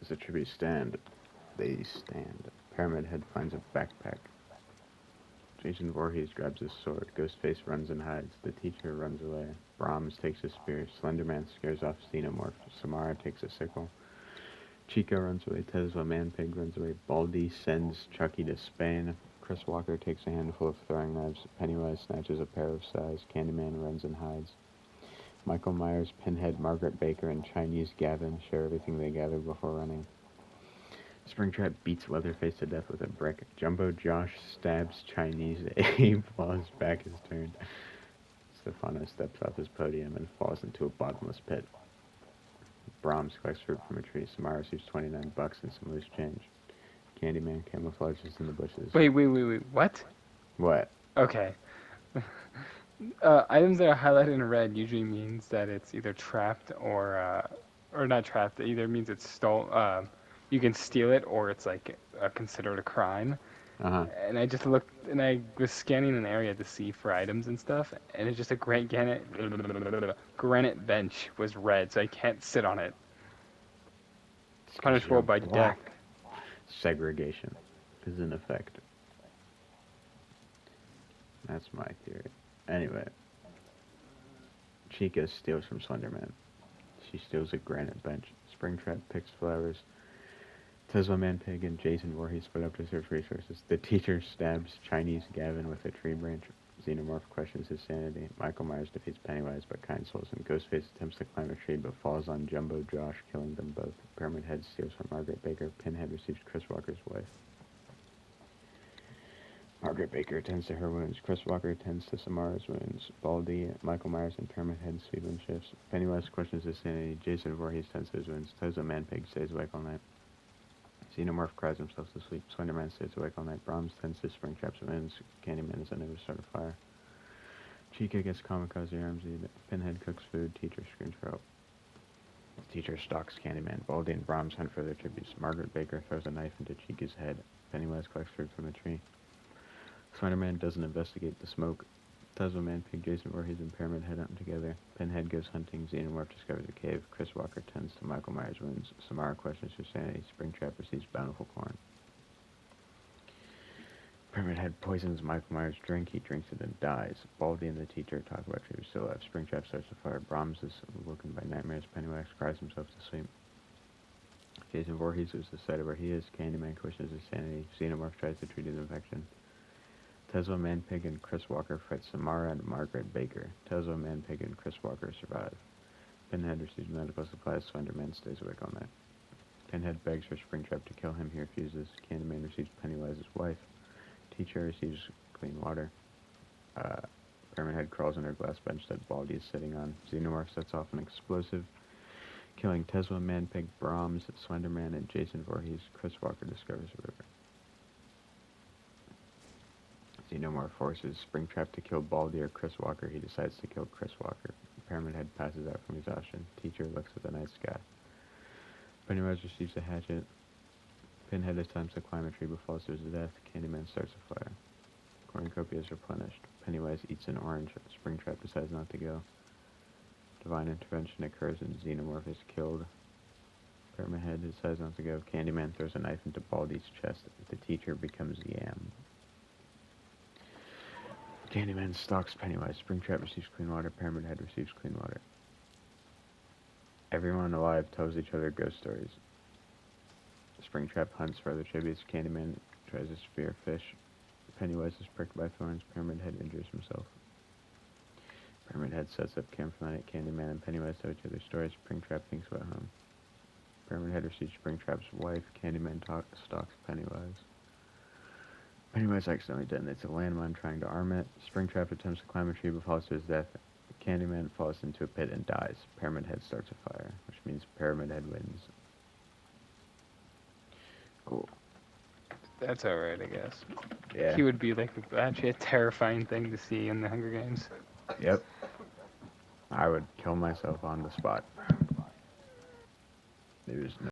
As the tributes stand, they stand. Pyramid Head finds a backpack. Jason Voorhees grabs his sword. Ghostface runs and hides. The teacher runs away. Brahms takes a spear. Slenderman scares off Xenomorph. Samara takes a sickle. Chica runs away. Tesla Manpig runs away. Baldy sends Chucky to Spain. Chris Walker takes a handful of throwing knives. Pennywise snatches a pair of sais. Candyman runs and hides. Michael Myers, Pinhead, Margaret Baker, and Chinese Gavin share everything they gather before running. Springtrap beats Leatherface to death with a brick. Jumbo Josh stabs Chinese Abe while his back is turned. Stefano steps off his podium and falls into a bottomless pit. Brahms collects fruit from a tree. Samara receives $29 and some loose change. Candyman camouflages in the bushes. Wait. What? What? Okay. Items that are highlighted in red usually means that it's either trapped or not trapped. It either means it's you can steal it, or it's like considered a crime. Uh-huh. And I just looked, and I was scanning an area to see for items and stuff, and it's just a granite bench was red, so I can't sit on it. It's punishable by death. Segregation is in effect. That's my theory. Anyway, Chica steals from Slenderman. She steals a granite bench. Springtrap picks flowers. Tesla Manpig and Jason Voorhees split up to search resources. The teacher stabs Chinese Gavin with a tree branch. Xenomorph questions his sanity. Michael Myers defeats Pennywise but kind souls him. Ghostface attempts to climb a tree but falls on Jumbo Josh, killing them both. Pyramid Head steals from Margaret Baker. Pinhead receives Chris Walker's wife. Margaret Baker attends to her wounds. Chris Walker attends to Samara's wounds. Baldy, Michael Myers, and Pyramid Head sleep in shifts. Pennywise questions his sanity. Jason Voorhees tends to his wounds. Tesla Manpig stays awake all night. Xenomorph cries himself to sleep. Slenderman stays awake all night. Brahms tends to Springtrap's wounds. Candyman is unable to start a fire. Chica gets kamikaze armsy. Pinhead cooks food. Teacher screams for help. Teacher stalks Candyman. Baldy and Brahms hunt for their tributes. Margaret Baker throws a knife into Chica's head. Pennywise collects fruit from a tree. Slenderman doesn't investigate the smoke. Tesla Manpig, Jason Voorhees, and Pyramid Head hunt together. Pinhead goes hunting. Xenomorph discovers a cave. Chris Walker tends to Michael Myers' wounds. Samara questions her sanity. Springtrap receives bountiful corn. Pyramid Head poisons Michael Myers' drink. He drinks it and dies. Baldy and the teacher talk about tributes still alive. Springtrap starts a fire. Brahms is woken by nightmares. Pennywise cries himself to sleep. Jason Voorhees is decided where he is. Candyman questions his sanity. Xenomorph tries to treat his infection. Tesla Manpig and Chris Walker fight Samara and Margaret Baker. Tesla Manpig and Chris Walker survive. Pinhead receives medical supplies. Slenderman stays awake all night. Pinhead begs for Springtrap to kill him. He refuses. Candyman receives Pennywise's wife. Teacher receives clean water. Pyramid Head crawls under a glass bench that Baldy is sitting on. Xenomorph sets off an explosive, killing Tesla Manpig, Brahms, Slenderman, and Jason Voorhees. Chris Walker discovers a river. Xenomorph forces Springtrap to kill Baldy or Chris Walker. He decides to kill Chris Walker. Pyramid Head passes out from exhaustion. Teacher looks at the night sky. Pennywise receives a hatchet. Pinhead attempts to climb a tree but falls to his death. Candyman starts a fire. Cornucopia is replenished. Pennywise eats an orange. Springtrap decides not to go. Divine intervention occurs and Xenomorph is killed. Pyramid Head decides not to go. Candyman throws a knife into Baldy's chest. The teacher becomes Yam. Candyman stalks Pennywise. Springtrap receives clean water. Pyramid Head receives clean water. Everyone alive tells each other ghost stories. Springtrap hunts for other tributes. Candyman tries to spear fish. Pennywise is pricked by thorns. Pyramid Head injures himself. Pyramid Head sets up camp for the night. Candyman and Pennywise tell each other stories. Springtrap thinks about home. Pyramid Head receives Springtrap's wife. Candyman stalks Pennywise. Pennywise accidentally detonates a landmine trying to arm it. Springtrap attempts to climb a tree but falls to his death. Candyman falls into a pit and dies. Pyramid Head starts a fire, which means Pyramid Head wins. Cool. That's alright, I guess. Yeah. He would be like actually a terrifying thing to see in the Hunger Games. Yep. I would kill myself on the spot. There's no